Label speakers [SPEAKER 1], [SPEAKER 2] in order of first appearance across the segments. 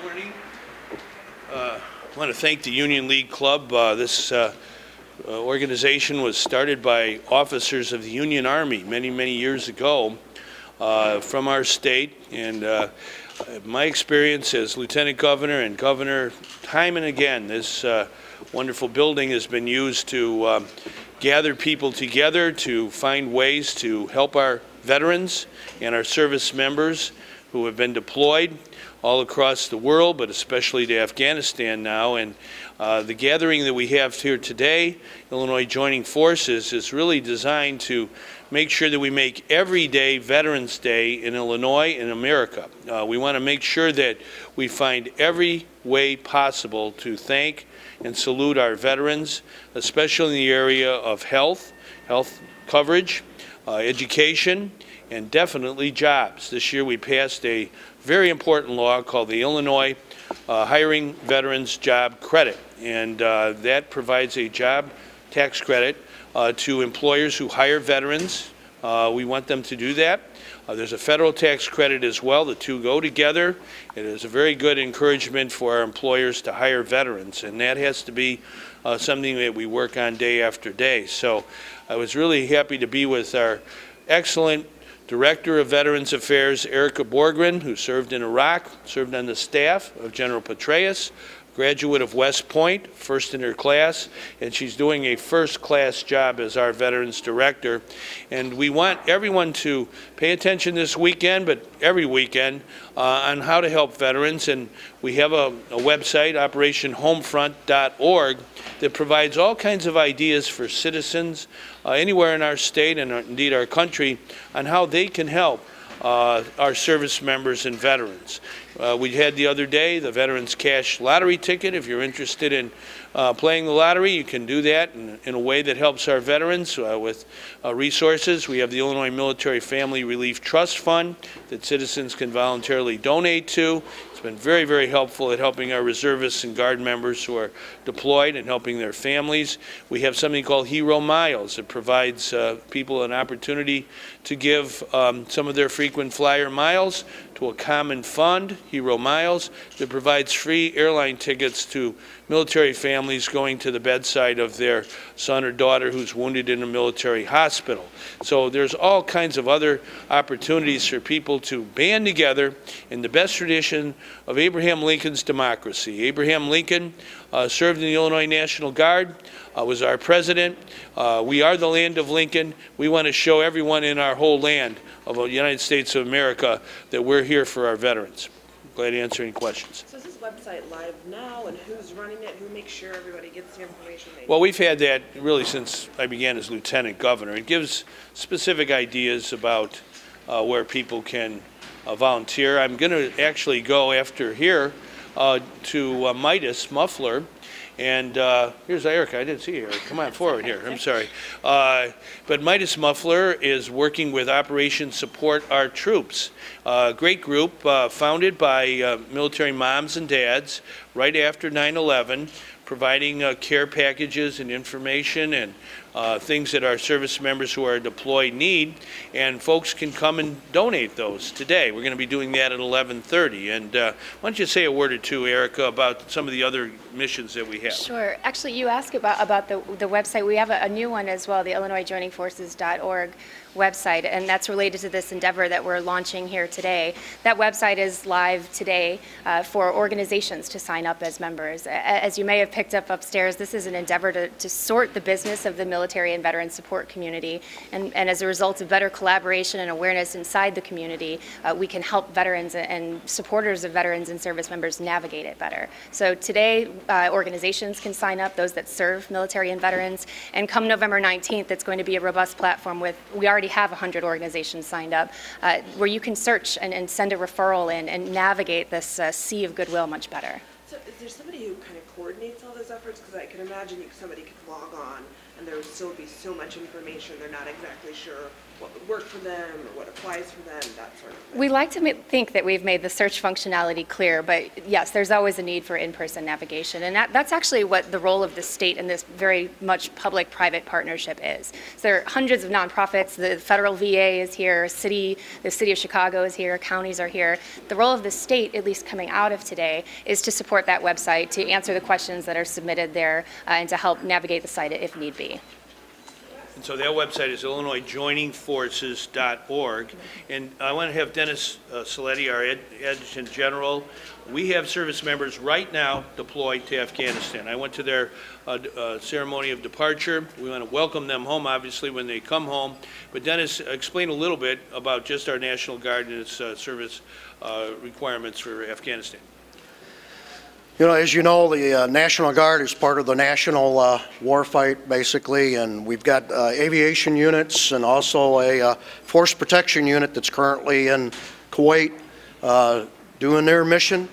[SPEAKER 1] morning. I want to thank the Union League Club. This organization was started by officers of the Union Army many, many years ago from our state. And my experience as Lieutenant Governor and Governor, time and again, this wonderful building has been used to gather people together to find ways to help our veterans and our service members who have been deployed all across the world, but especially to Afghanistan now. And the gathering that we have here today, Illinois Joining Forces, is really designed to make sure that we make every day Veterans Day in Illinois and America. We want to make sure that we find every way possible to thank and salute our veterans, especially in the area of health coverage, education, and definitely jobs. This year we passed a very important law called the Illinois Hiring Veterans Job Credit, and that provides a job tax credit to employers who hire veterans. We want them to do that. There's a federal tax credit as well. The two go together. It is a very good encouragement for our employers to hire veterans, and that has to be something that we work on day after day. So I was really happy to be with our excellent Director of Veterans Affairs, Erica Borgren, who served in Iraq, served on the staff of General Petraeus, graduate of West Point, first in her class, and she's doing a first-class job as our Veterans Director. And we want everyone to pay attention this weekend, but every weekend, on how to help veterans. And we have a website, operationhomefront.org, that provides all kinds of ideas for citizens anywhere in our state and indeed our country on how they can help our service members and veterans. We had the other day the Veterans Cash Lottery ticket. If you're interested in playing the lottery, you can do that in a way that helps our veterans with resources. We have the Illinois Military Family Relief Trust Fund that citizens can voluntarily donate to. It's been very, very helpful at helping our reservists and Guard members who are deployed and helping their families. We have something called Hero Miles. It provides people an opportunity to give some of their frequent flyer miles to a common fund, Hero Miles, that provides free airline tickets to military families going to the bedside of their son or daughter who's wounded in a military hospital. So there's all kinds of other opportunities for people to band together in the best tradition of Abraham Lincoln's democracy. Abraham Lincoln served in the Illinois National Guard, was our president. We are the land of Lincoln. We want to show everyone in our whole land of the United States of America that we're here for our veterans. Glad to answer any questions.
[SPEAKER 2] So is this website live now, and who's running it? Who makes sure everybody gets the information they need?
[SPEAKER 1] Well, we've had that really since I began as Lieutenant Governor. It gives specific ideas about where people can volunteer. I'm going to actually go after here to Midas Muffler. And here's Erica. I didn't see you, Erica. Come on forward here. I'm sorry. But Midas Muffler is working with Operation Support Our Troops, a great group founded by military moms and dads right after 9/11, providing care packages and information and things that our service members who are deployed need, and folks can come and donate those today. We're going to be doing that at 11:30. And why don't you say a word or two, Erica, about some of the other missions that we have?
[SPEAKER 3] Sure. Actually, you asked about the website. We have a new one as well, the IllinoisJoiningForces.org website, and that's related to this endeavor that we're launching here today. That website is live today for organizations to sign up as members. As you may have picked up upstairs, this is an endeavor to sort the business of the military and veteran support community, and as a result of better collaboration and awareness inside the community, we can help veterans and supporters of veterans and service members navigate it better. So today, organizations can sign up, those that serve military and veterans, and come November 19th, it's going to be a robust platform with, we already have 100 organizations signed up, where you can search and send a referral in and navigate this sea of goodwill much better.
[SPEAKER 2] So is there somebody who kind of coordinates all those efforts? Because I can imagine somebody could log on and there would still be so much information they're not exactly sure what would work for them or what applies for them, that sort of thing.
[SPEAKER 3] We like to think that we've made the search functionality clear, but yes, there's always a need for in-person navigation, and that's actually what the role of the state in this very much public-private partnership is. So there are hundreds of nonprofits, the federal VA is here, the city of Chicago is here, counties are here. The role of the state, at least coming out of today, is to support that website, to answer the questions that are submitted there, and to help navigate the site if need be.
[SPEAKER 1] And so that website is IllinoisJoiningForces.org. And I want to have Dennis Saletti, our Adjutant General. We have service members right now deployed to Afghanistan. I went to their ceremony of departure. We want to welcome them home, obviously, when they come home. But Dennis, explain a little bit about just our National Guard and its service requirements for Afghanistan.
[SPEAKER 4] You know, as you know, the National Guard is part of the national war fight, basically, and we've got aviation units and also a force protection unit that's currently in Kuwait doing their mission.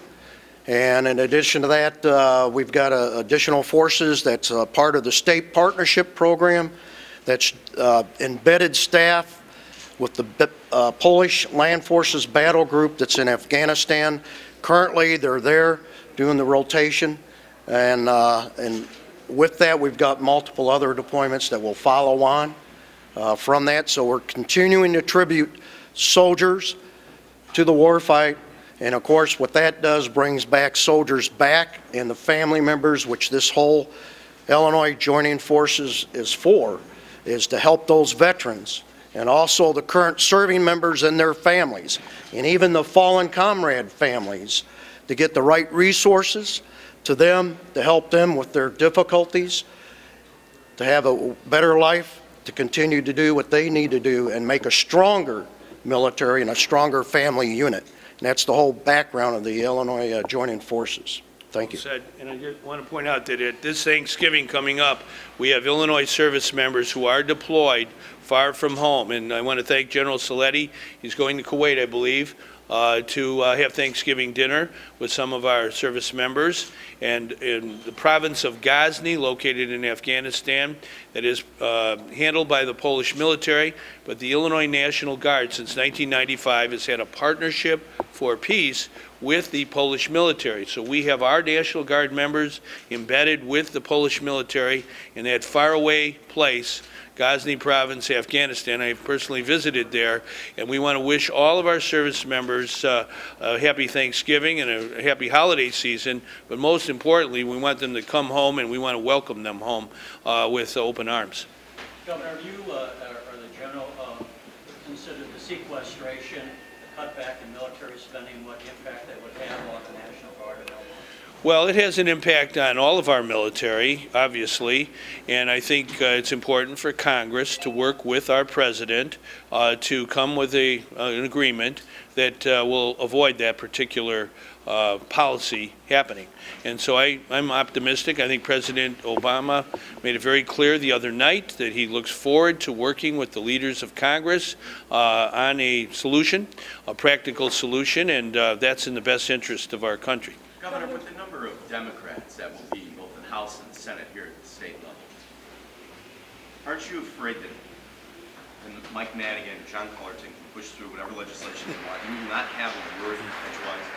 [SPEAKER 4] And in addition to that, we've got additional forces that's part of the state partnership program that's embedded staff with the Polish Land Forces Battle Group that's in Afghanistan. Currently, they're there doing the rotation, and with that we've got multiple other deployments that will follow on from that. So we're continuing to tribute soldiers to the war fight, and of course what that does brings back soldiers back and the family members, which this whole Illinois Joining Forces is for, is to help those veterans and also the current serving members and their families, and even the fallen comrade families, to get the right resources to them, to help them with their difficulties, to have a better life, to continue to do what they need to do and make a stronger military and a stronger family unit. And that's the whole background of the Illinois Joining Forces. Thank you.
[SPEAKER 1] Said, and I just want to point out that at this Thanksgiving coming up, we have Illinois service members who are deployed far from home. And I want to thank General Saletti. He's going to Kuwait, I believe, to have Thanksgiving dinner with some of our service members. And in the province of Ghazni, located in Afghanistan, that is handled by the Polish military, but the Illinois National Guard since 1995 has had a partnership for peace with the Polish military. So we have our National Guard members embedded with the Polish military in that faraway place, Ghazni province, Afghanistan. I personally visited there, and we want to wish all of our service members a happy Thanksgiving and a happy holiday season, but most importantly, we want them to come home, and we want to welcome them home with open arms.
[SPEAKER 5] Governor, do you or the General consider the sequestration, the cutback in military spending, what impact that would have on the National Guard in Illinois?
[SPEAKER 1] Well, it has an impact on all of our military, obviously, and I think it's important for Congress to work with our President to come with an agreement that will avoid that particular policy happening. And so I'm optimistic. I think President Obama made it very clear the other night that he looks forward to working with the leaders of Congress on a solution, a practical solution, and that's in the best interest of our country.
[SPEAKER 6] Governor, with the number of Democrats that will be both in the House and the Senate here at the state level, aren't you afraid that Mike Madigan and John Cullerton can push through whatever legislation they want? You will not have a word edgewise?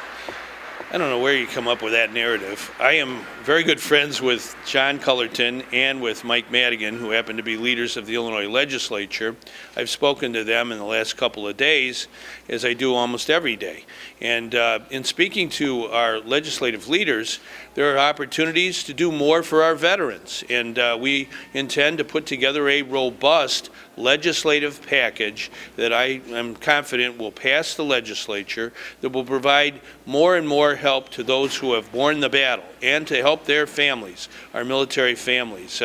[SPEAKER 1] I don't know where you come up with that narrative. I am very good friends with John Cullerton and with Mike Madigan, who happen to be leaders of the Illinois legislature. I've spoken to them in the last couple of days, as I do almost every day. And in speaking to our legislative leaders, there are opportunities to do more for our veterans. And we intend to put together a robust legislative package that I am confident will pass the legislature, that will provide more and more help to those who have borne the battle and to help their families, our military families.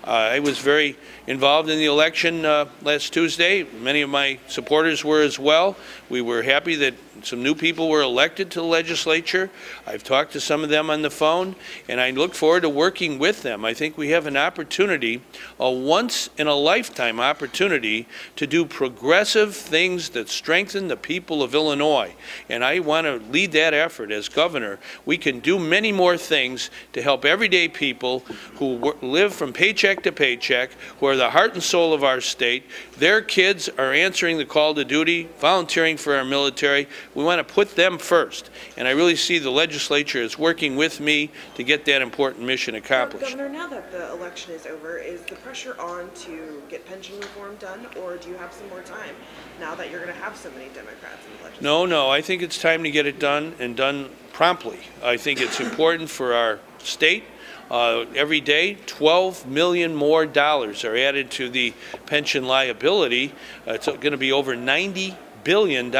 [SPEAKER 1] I was very involved in the election last Tuesday. Many of my supporters were as well. We were happy that Some new people were elected to the legislature. I've talked to some of them on the phone, and I look forward to working with them. I think we have an opportunity, a once-in-a-lifetime opportunity, to do progressive things that strengthen the people of Illinois. And I want to lead that effort as governor. We can do many more things to help everyday people who live from paycheck to paycheck, who are the heart and soul of our state. Their kids are answering the call to duty, volunteering for our military. We want to put them first. And I really see the legislature as working with me to get that important mission accomplished.
[SPEAKER 2] Governor, now that the election is over, is the pressure on to get pension reform done, or do you have some more time now that you're going to have so many Democrats in the legislature?
[SPEAKER 1] No, I think it's time to get it done, and done promptly. I think it's important for our state. Every day, $12 million more dollars are added to the pension liability. It's going to be over $90 billion.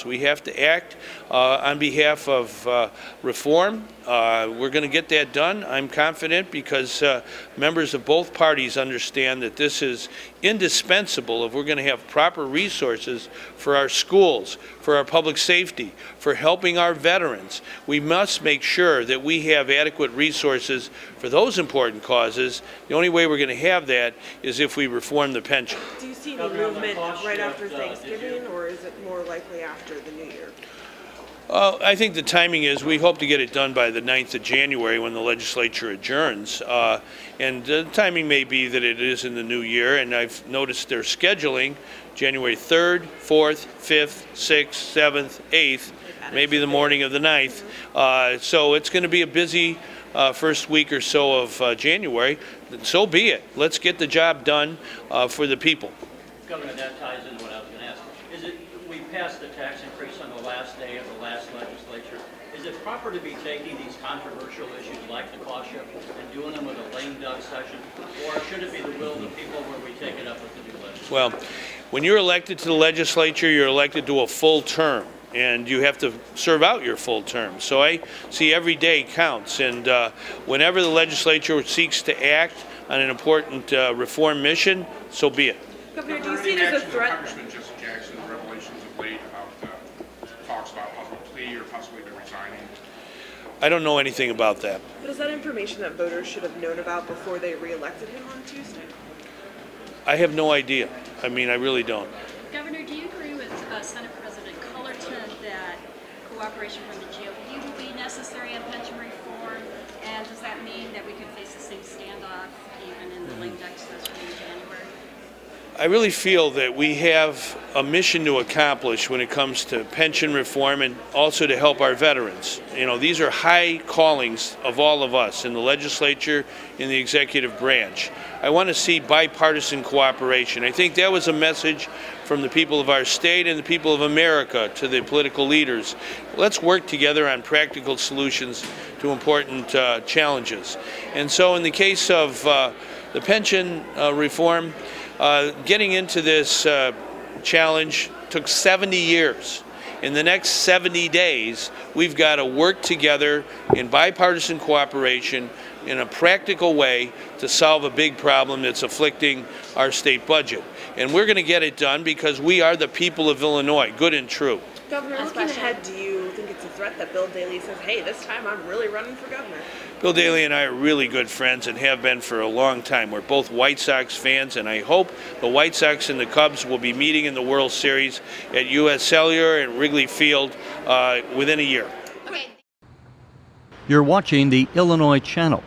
[SPEAKER 1] We have to act on behalf of reform. We're going to get that done, I'm confident, because members of both parties understand that this is indispensable if we're going to have proper resources for our schools, for our public safety, for helping our veterans. We must make sure that we have adequate resources for those important causes. The only way we're going to have that is if we reform the pension.
[SPEAKER 2] Do you see any movement right after Thanksgiving, or is it more likely after the New Year?
[SPEAKER 1] I think the timing is we hope to get it done by the 9th of January when the legislature adjourns. And the timing may be that it is in the new year, and I've noticed they're scheduling January 3rd, 4th, 5th, 6th, 7th, 8th, maybe the morning of the 9th. So it's going to be a busy first week or so of January. So be it. Let's get the job done for the people.
[SPEAKER 5] Governor, that ties into what I was going to ask. Is it, we passed the tax increase on the last day of the last legislature. Is it proper to be taking these controversial issues like the cost shift and doing them with a lame duck session? Or should it be the will of the people where we take it up with the new legislature?
[SPEAKER 1] Well, when you're elected to the legislature, you're elected to a full term, and you have to serve out your full term. So I see every day counts, and whenever the legislature seeks to act on an important reform mission, so be it.
[SPEAKER 2] Governor, do you see it as a threat?
[SPEAKER 7] Congressman Jesse Jackson's revelations of late about talks about possible plea or possibly even resigning.
[SPEAKER 1] I don't know anything about that.
[SPEAKER 2] But is that information that voters should have known about before they re-elected him on Tuesday?
[SPEAKER 1] I have no idea. I mean, I really don't.
[SPEAKER 8] Governor, do you agree with Senate President Cullerton that cooperation from the GOP will be necessary in pension reform? And does that mean that we could face the same standoff even in the lame duck session in January?
[SPEAKER 1] I really feel that we have a mission to accomplish when it comes to pension reform and also to help our veterans. You know, these are high callings of all of us in the legislature, in the executive branch. I want to see bipartisan cooperation. I think that was a message from the people of our state and the people of America to the political leaders. Let's work together on practical solutions to important challenges. And so in the case of the pension reform, getting into this challenge took 70 years. In the next 70 days, we've got to work together in bipartisan cooperation in a practical way to solve a big problem that's afflicting our state budget. And we're going to get it done because we are the people of Illinois, good and true.
[SPEAKER 2] Governor, looking ahead, do you think it's a threat that Bill Daley says, hey, this time I'm really running for governor?
[SPEAKER 1] Bill Daley and I are really good friends and have been for a long time. We're both White Sox fans, and I hope the White Sox and the Cubs will be meeting in the World Series at U.S. Cellular and Wrigley Field within a year.
[SPEAKER 8] Okay.
[SPEAKER 9] You're watching the Illinois Channel.